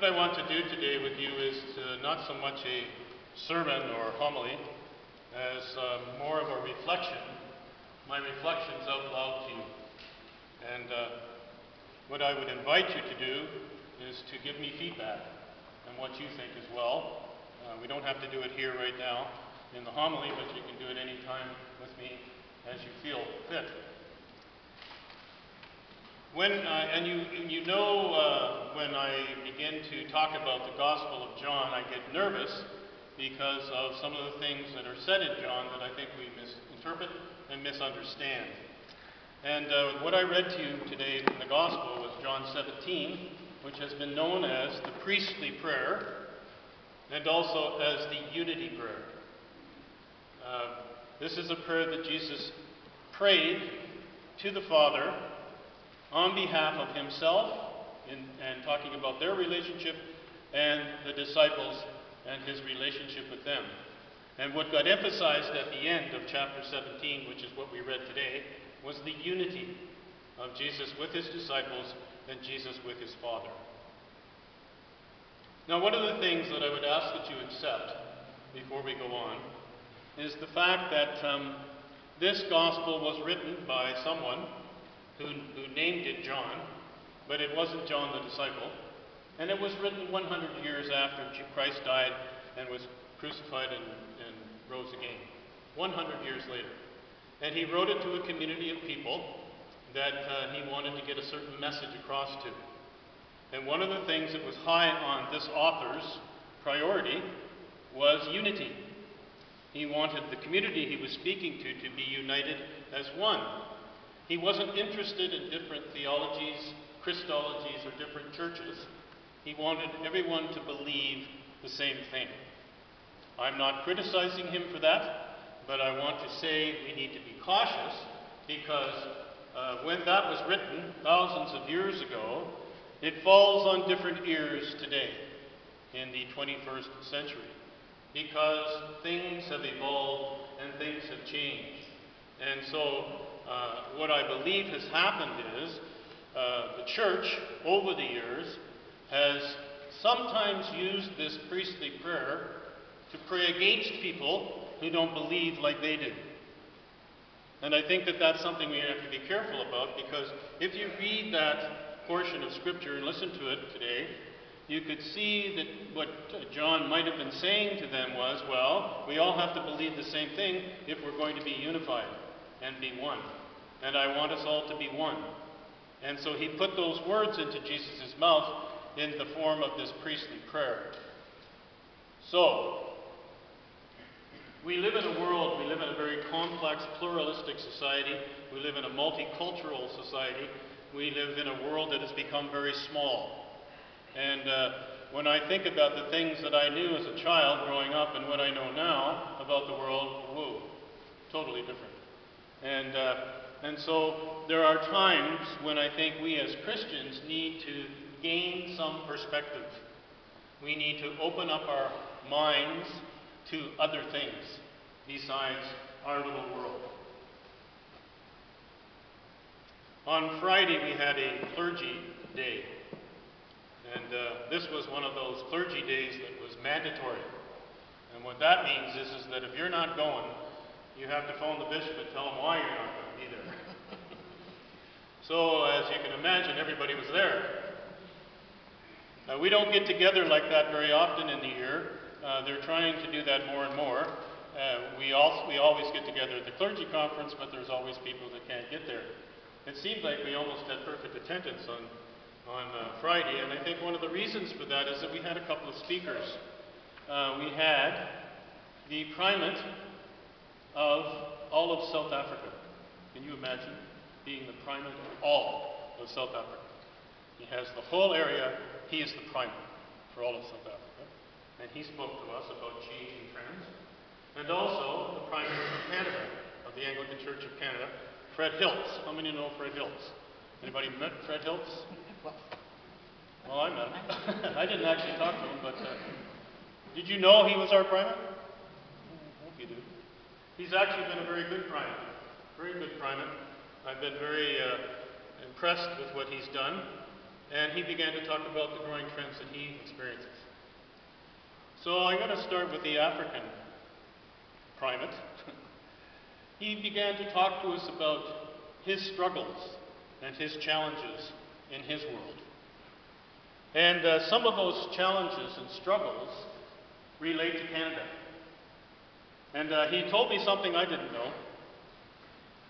What I want to do today with you is not so much a sermon or homily as more of a reflection, my reflections out loud to you. And what I would invite you to do is to give me feedback on what you think as well. We don't have to do it here right now in the homily, but you can do it any time with me as you feel fit. When I begin to talk about the Gospel of John, I get nervous because of some of the things that are said in John that I think we misinterpret and misunderstand. And what I read to you today in the Gospel was John 17, which has been known as the priestly prayer and also as the unity prayer. This is a prayer that Jesus prayed to the Father on behalf of himself, and talking about their relationship and the disciples and his relationship with them. And what got emphasized at the end of chapter 17, which is what we read today, was the unity of Jesus with his disciples and Jesus with his Father. Now, one of the things that I would ask that you accept before we go on is the fact that this gospel was written by someone who named it John, but it wasn't John the disciple, and it was written 100 years after Christ died and was crucified and rose again, 100 years later. And he wrote it to a community of people that he wanted to get a certain message across to. And one of the things that was high on this author's priority was unity. He wanted the community he was speaking to be united as one. He wasn't interested in different theologies, Christologies, or different churches. He wanted everyone to believe the same thing. I'm not criticizing him for that, but I want to say we need to be cautious because when that was written thousands of years ago, it falls on different ears today in the 21st century because things have evolved and things have changed. And so what I believe has happened is the church, over the years, has sometimes used this priestly prayer to pray against people who don't believe like they do. And I think that that's something we have to be careful about, because if you read that portion of Scripture and listen to it today, you could see that what John might have been saying to them was, well, we all have to believe the same thing if we're going to be unified and be one. And I want us all to be one. And so he put those words into Jesus' mouth in the form of this priestly prayer. So, we live in a world, we live in a very complex, pluralistic society. We live in a multicultural society. We live in a world that has become very small. And when I think about the things that I knew as a child growing up and what I know now about the world, whoa, totally different. And so there are times when I think we as Christians need to gain some perspective. We need to open up our minds to other things besides our little world. On Friday we had a clergy day. And this was one of those clergy days that was mandatory. And what that means is that if you're not going, you have to phone the bishop and tell him why you're not going to be there. So, as you can imagine, everybody was there. We don't get together like that very often in the year. They're trying to do that more and more. We always get together at the clergy conference, but there's always people that can't get there. It seemed like we almost had perfect attendance on Friday, and I think one of the reasons for that is that we had a couple of speakers. We had the primate of all of South Africa. Can you imagine being the primate of all of South Africa? He has the whole area. He is the primate for all of South Africa. And he spoke to us about changing trends. And also the primate of Canada, of the Anglican Church of Canada, Fred Hiltz. How many know Fred Hiltz? Anybody met Fred Hiltz? Well, I met him. I didn't actually talk to him, but did you know he was our primate? I hope you do. He's actually been a very good primate. Very good primate. I've been very impressed with what he's done. and he began to talk about the growing trends that he experiences. So I'm going to start with the African primate. He began to talk to us about his struggles and his challenges in his world. And some of those challenges and struggles relate to Canada. And he told me something I didn't know.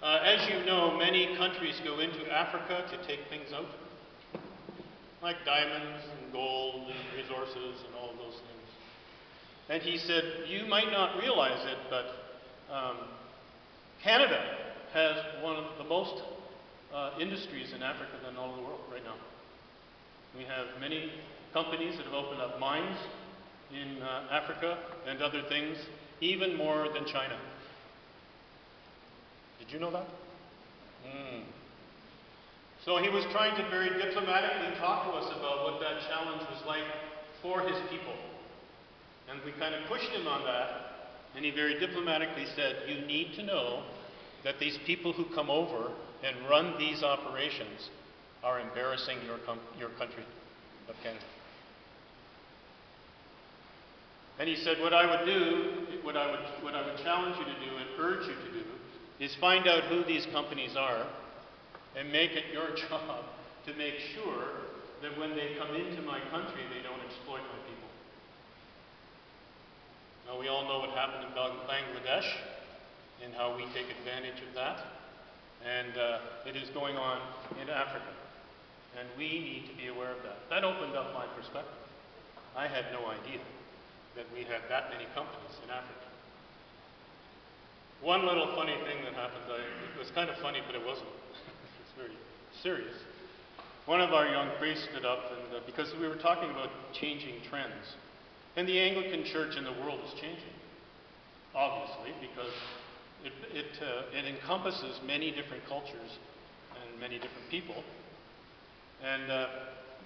As you know, many countries go into Africa to take things out, like diamonds and gold and resources and all of those things. And he said, you might not realize it, but Canada has one of the most industries in Africa than all of the world right now. We have many companies that have opened up mines in Africa and other things, even more than China. Did you know that? So he was trying to very diplomatically talk to us about what that challenge was like for his people. And we kind of pushed him on that, and he very diplomatically said, you need to know that these people who come over and run these operations are embarrassing your country of Canada. And he said, what I would challenge you to do and urge you to do is find out who these companies are and make it your job to make sure that when they come into my country, they don't exploit my people. Now, we all know what happened in Bangladesh and how we take advantage of that. And it is going on in Africa. And we need to be aware of that. That opened up my perspective. I had no idea that we had that many companies in Africa. One little funny thing that happened, it was kind of funny, but it wasn't. It's very serious. One of our young priests stood up, and because we were talking about changing trends. And the Anglican Church in the world is changing, obviously, because it encompasses many different cultures and many different people.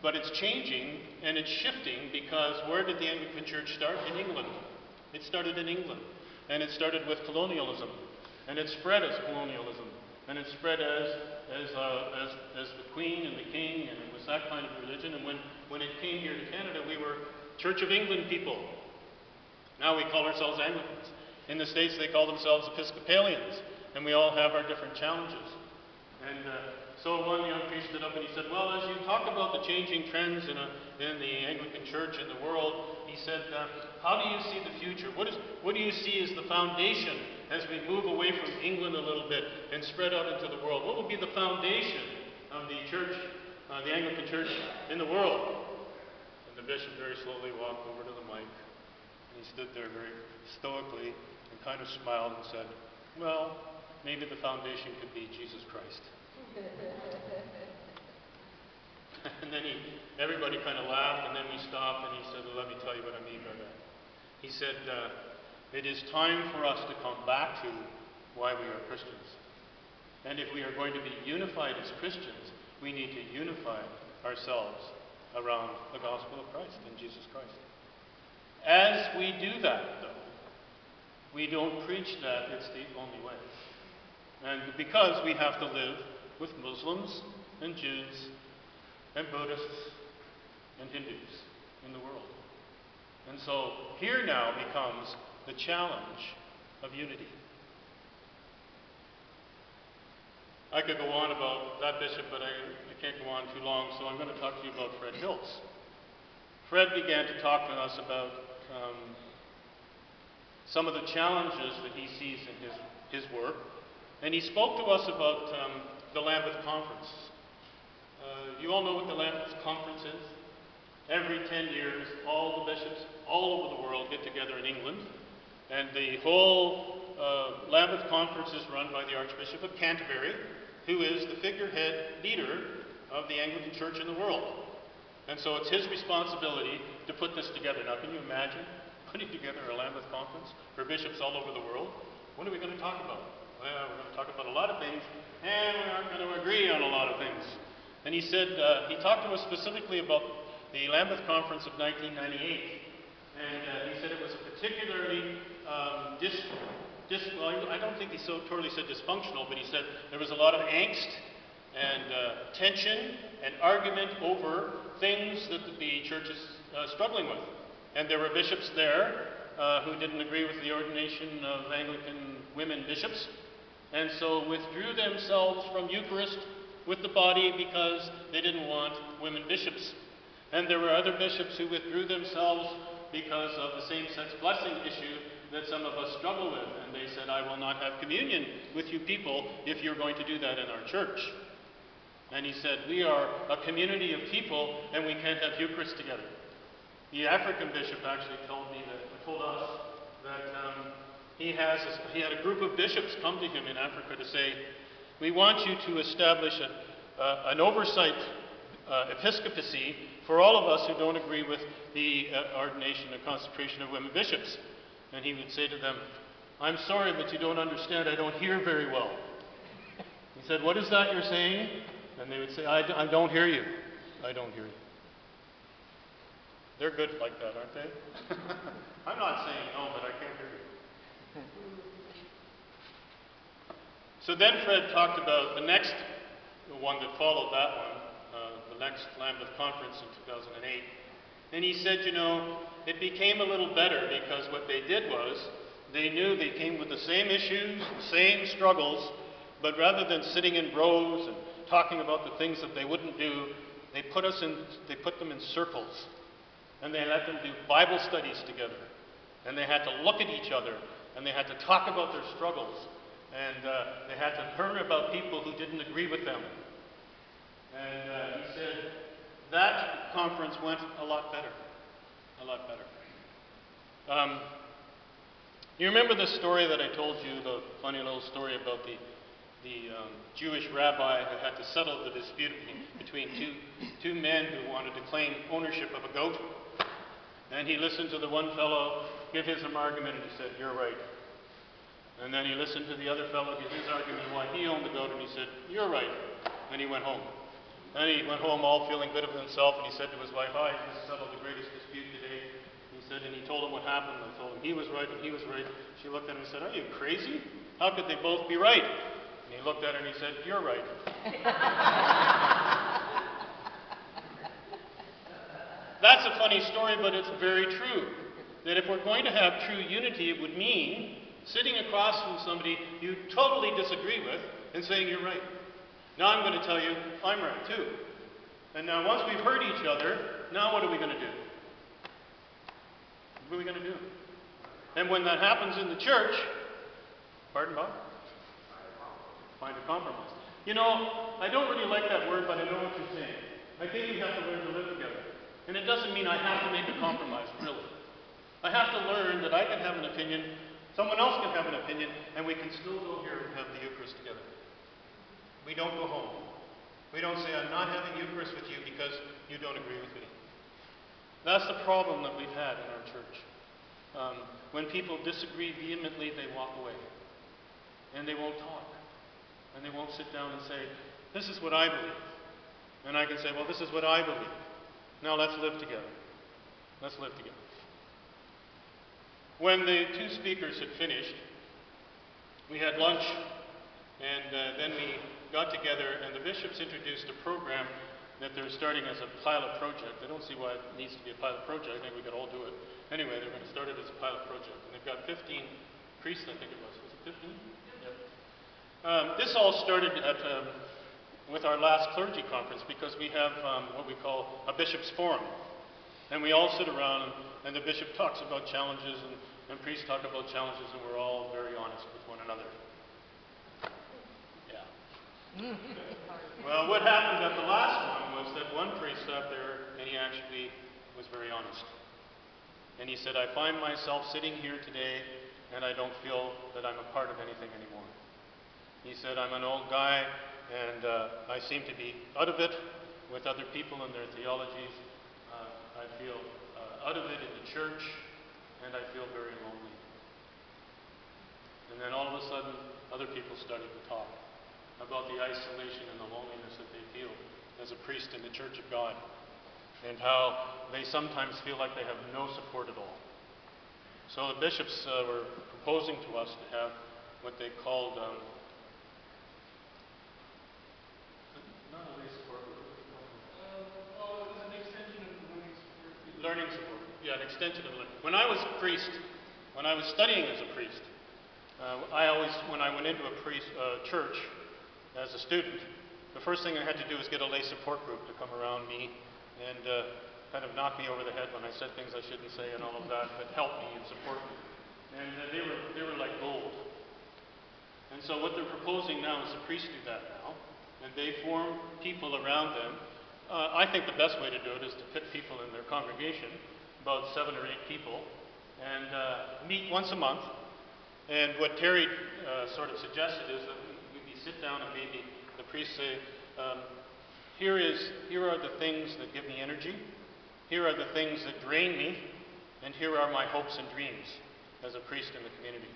But it's changing and it's shifting because where did the Anglican Church start? In England. It started in England. And it started with colonialism. And it spread as colonialism. And it spread as the Queen and the King, and it was that kind of religion. And when it came here to Canada, we were Church of England people. Now we call ourselves Anglicans. In the States, they call themselves Episcopalians. And we all have our different challenges. And so one young priest stood up and he said, well, as you talk about the changing trends in the Anglican Church in the world, he said, how do you see the future? What do you see as the foundation as we move away from England a little bit and spread out into the world? What will be the foundation of the church, the Anglican Church in the world? And the bishop very slowly walked over to the mic, and he stood there very stoically and kind of smiled and said, well, maybe the foundation could be Jesus Christ. And then everybody kind of laughed, and then we stopped, and he said, well, let me tell you what I mean by that. He said, it is time for us to come back to why we are Christians. And if we are going to be unified as Christians, we need to unify ourselves around the gospel of Christ and Jesus Christ. As we do that, though, we don't preach that it's the only way. And because we have to live with Muslims and Jews and Buddhists and Hindus in the world. And so here now becomes the challenge of unity. I could go on about that bishop, but I can't go on too long, so I'm going to talk to you about Fred Hills. Fred began to talk to us about some of the challenges that he sees in his work, and he spoke to us about the Lambeth Conference. You all know what the Lambeth Conference is? Every 10 years, all the bishops all over the world get together in England, and the whole Lambeth Conference is run by the Archbishop of Canterbury, who is the figurehead leader of the Anglican Church in the world. And so it's his responsibility to put this together. Now, can you imagine putting together a Lambeth Conference for bishops all over the world? What are we going to talk about? Well, we're going to talk about a lot of things, and we aren't going to agree on a lot of things. And he said, he talked to us specifically about the Lambeth Conference of 1998. And he said it was a particularly, well, I don't think he so totally said dysfunctional, but he said there was a lot of angst and tension and argument over things that the church is struggling with. And there were bishops there who didn't agree with the ordination of Anglican women bishops, and so withdrew themselves from Eucharist with the body because they didn't want women bishops. And there were other bishops who withdrew themselves because of the same-sex blessing issue that some of us struggle with. And they said, I will not have communion with you people if you're going to do that in our church. And he said, we are a community of people and we can't have Eucharist together. The African bishop actually told us that he had a group of bishops come to him in Africa to say, we want you to establish an oversight episcopacy for all of us who don't agree with the ordination and consecration of women bishops. And he would say to them, I'm sorry, but you don't understand, I don't hear very well. He said, what is that you're saying? And they would say, I don't hear you. I don't hear you. They're good like that, aren't they? I'm not saying no, but I can't hear you. So then Fred talked about the next one that followed that one, the next Lambeth Conference in 2008. And he said, it became a little better because what they did was they knew they came with the same issues, the same struggles, but rather than sitting in rows and talking about the things that they wouldn't do, they put them in circles. And they let them do Bible studies together. And they had to look at each other. And they had to talk about their struggles. And they had to learn about people who didn't agree with them. And he said that conference went a lot better. A lot better. You remember the story that I told you, the funny little story about the Jewish rabbi who had to settle the dispute between two men who wanted to claim ownership of a goat? And he listened to the one fellow give his argument, and he said, you're right. And then he listened to the other fellow give his argument why he owned the goat, and he said, you're right. And he went home. And he went home all feeling good of himself, and he said to his wife, I just settled the greatest dispute today. He said, and he told him what happened, and told him he was right and he was right. She looked at him and said, are you crazy? How could they both be right? And he looked at her and he said, you're right. That's a funny story, but it's very true. That if we're going to have true unity, it would mean sitting across from somebody you totally disagree with and saying you're right. Now I'm going to tell you I'm right too. And now once we've heard each other, now what are we going to do? What are we going to do? And when that happens in the church, pardon, Bob? Find a compromise. I don't really like that word, but I know what you're saying. I think we have to learn to live together. And it doesn't mean I have to make a compromise, really. I have to learn that I can have an opinion, someone else can have an opinion, and we can still go here and have the Eucharist together. We don't go home. We don't say, I'm not having Eucharist with you because you don't agree with me. That's the problem that we've had in our church. When people disagree vehemently, they walk away. And they won't talk. And they won't sit down and say, this is what I believe. And I can say, well, this is what I believe. Now let's live together. Let's live together. When the two speakers had finished, we had lunch, and then we got together, and the bishops introduced a program that they're starting as a pilot project. I don't see why it needs to be a pilot project. I think we could all do it. Anyway, they're going to start it as a pilot project. And they've got 15 priests, I think it was. Was it 15? Yep. This all started with our last clergy conference because we have what we call a bishop's forum. And we all sit around and the bishop talks about challenges and priests talk about challenges, and we're all very honest with one another. Yeah. Well, what happened at the last one was that one priest sat there and he actually was very honest. And he said, I find myself sitting here today and I don't feel that I'm a part of anything anymore. He said, I'm an old guy and I seem to be out of it with other people and their theologies. I feel out of it in the church, and I feel very lonely. And then all of a sudden, other people started to talk about the isolation and the loneliness that they feel as a priest in the Church of God, and how they sometimes feel like they have no support at all. So the bishops were proposing to us to have what they called support group. Yeah, an extension of it. When I was a priest, when I was studying as a priest, when I went into a church as a student, the first thing I had to do was get a lay support group to come around me and kind of knock me over the head when I said things I shouldn't say and all of that, but help me and support me. And they were like gold. And so what they're proposing now is the priests do that now, and they form people around them. I think the best way to do it is to put people in their congregation, about 7 or 8 people, and meet once a month. And what Terry sort of suggested is that we sit down and maybe the priests say, here are the things that give me energy, here are the things that drain me, and here are my hopes and dreams as a priest in the community.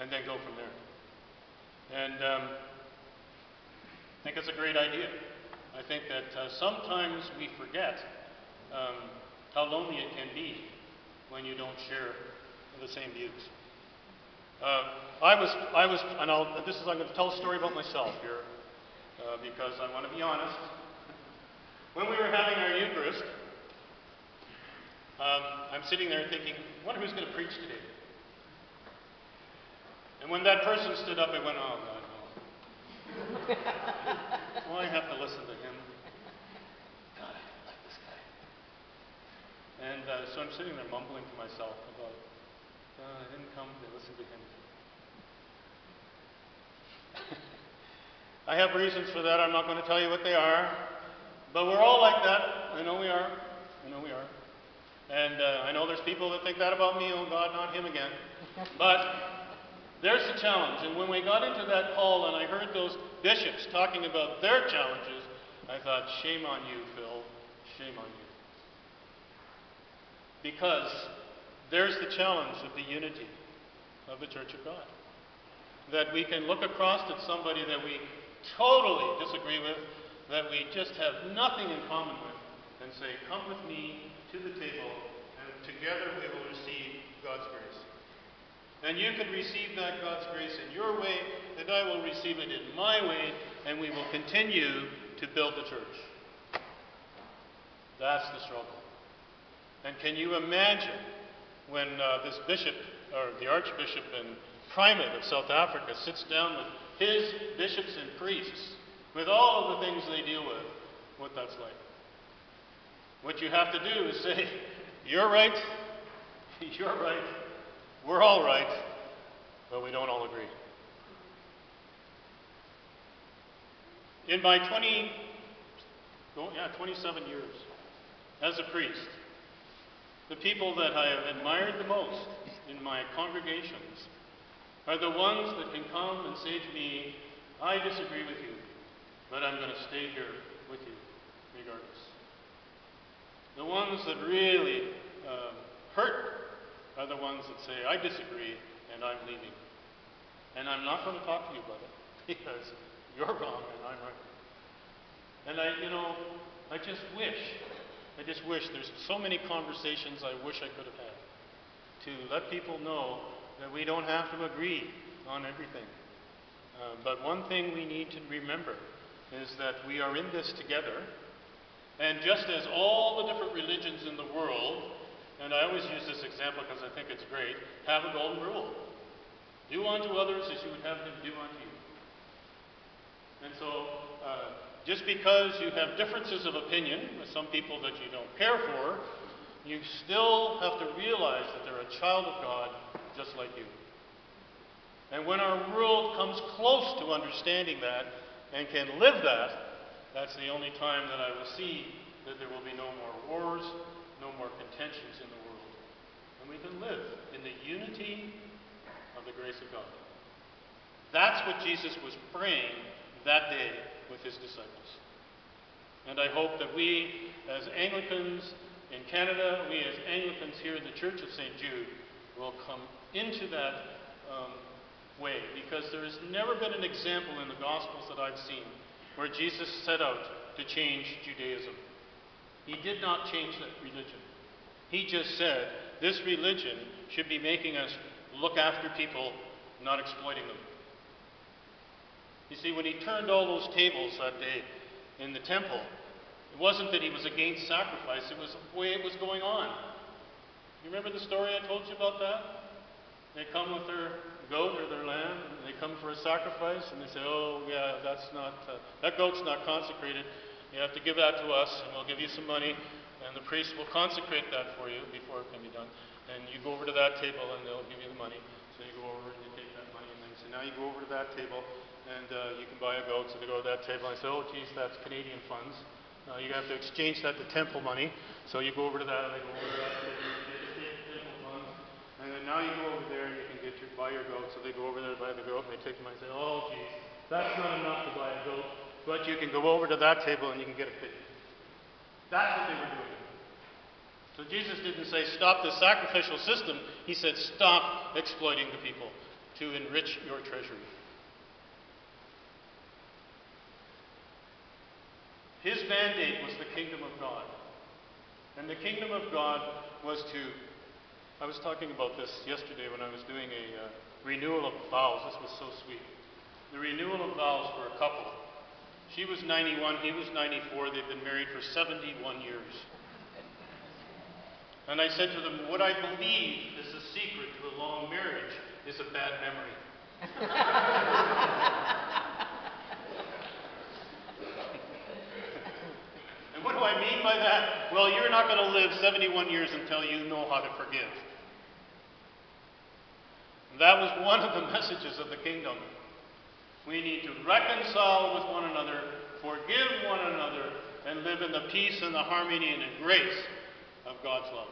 And then go from there. And I think it's a great idea. I think that sometimes we forget how lonely it can be when you don't share the same views. I'm going to tell a story about myself here because I want to be honest. When we were having our Eucharist, I'm sitting there thinking, I wonder who's going to preach today. And when that person stood up, I went, oh, God, no. Well, I have to listen to him. God, I like this guy. And so I'm sitting there mumbling to myself about, I didn't come to listen to him. I have reasons for that. I'm not going to tell you what they are. But we're all like that. I know we are. And I know there's people that think that about me. Oh, God, not him again. But there's the challenge. And when we got into that hall and I heard those bishops talking about their challenges, I thought, shame on you, Phil. Shame on you. Because there's the challenge of the unity of the Church of God. That we can look across at somebody that we totally disagree with, that we just have nothing in common with, and say, come with me to the table, and together we will receive God's grace. And you can receive that God's grace in your way, and I will receive it in my way, and we will continue to build the church. That's the struggle. And can you imagine when this bishop, or the Archbishop and Primate of South Africa sits down with his bishops and priests, with all of the things they deal with, what that's like. What you have to do is say, you're right, we're all right, but we don't all agree. In my 27 years as a priest, the people that I have admired the most in my congregations are the ones that can come and say to me, I disagree with you, but I'm going to stay here with you regardless. The ones that really hurt are the ones that say, I disagree and I'm leaving. And I'm not going to talk to you about it because you're wrong and I'm right. And I just wish there's so many conversations I wish I could have had to let people know that we don't have to agree on everything. But one thing we need to remember is that we are in this together. And just as all the different religions in the world, and I always use this example because I think it's great, have a golden rule. Do unto others as you would have them do unto you. And so, just because you have differences of opinion with some people that you don't care for, you still have to realize that they're a child of God just like you. And when our world comes close to understanding that and can live that, that's the only time that I will see that there will be no more wars, no more contentions in the world. And we can live in the unity of the grace of God. That's what Jesus was praying that day with his disciples. And I hope that we, as Anglicans in Canada, we as Anglicans here in the Church of St. Jude, will come into that way. Because there has never been an example in the Gospels that I've seen where Jesus set out to change Judaism. He did not change that religion. He just said, this religion should be making us look after people, not exploiting them. You see, when he turned all those tables that day in the temple, It wasn't that he was against sacrifice, it was the way it was going on. You remember the story I told you about that? They come with their goat or their lamb, and they come for a sacrifice, and they say, oh yeah, that goat's not consecrated. You have to give that to us, and we'll give you some money, and the priest will consecrate that for you before it can be done. And you go over to that table, and they'll give you the money. So you go over and you take that money, and then say, now you go over to that table, and you can buy a goat. So they go to that table, and I say, oh geez, that's Canadian funds. You have to exchange that to temple money. So you go over to that, and they go over to that table, and they just take the temple funds. And then now you go over there, and you can buy your goat. So they go over there to buy the goat, and they take the money and say, oh geez, that's not enough to buy a goat, but you can go over to that table, and you can get a pig. That's what they were doing. So Jesus didn't say stop the sacrificial system. He said stop exploiting the people to enrich your treasury. His mandate was the kingdom of God. And the kingdom of God was to, I was talking about this yesterday when I was doing a renewal of vows. This was so sweet. The renewal of vows for a couple. She was 91, he was 94. They've been married for 71 years. And I said to them, what I believe is the secret to a long marriage is a bad memory. And what do I mean by that? Well, you're not going to live 71 years until you know how to forgive. That was one of the messages of the kingdom. We need to reconcile with one another, forgive one another, and live in the peace and the harmony and the grace of God's love.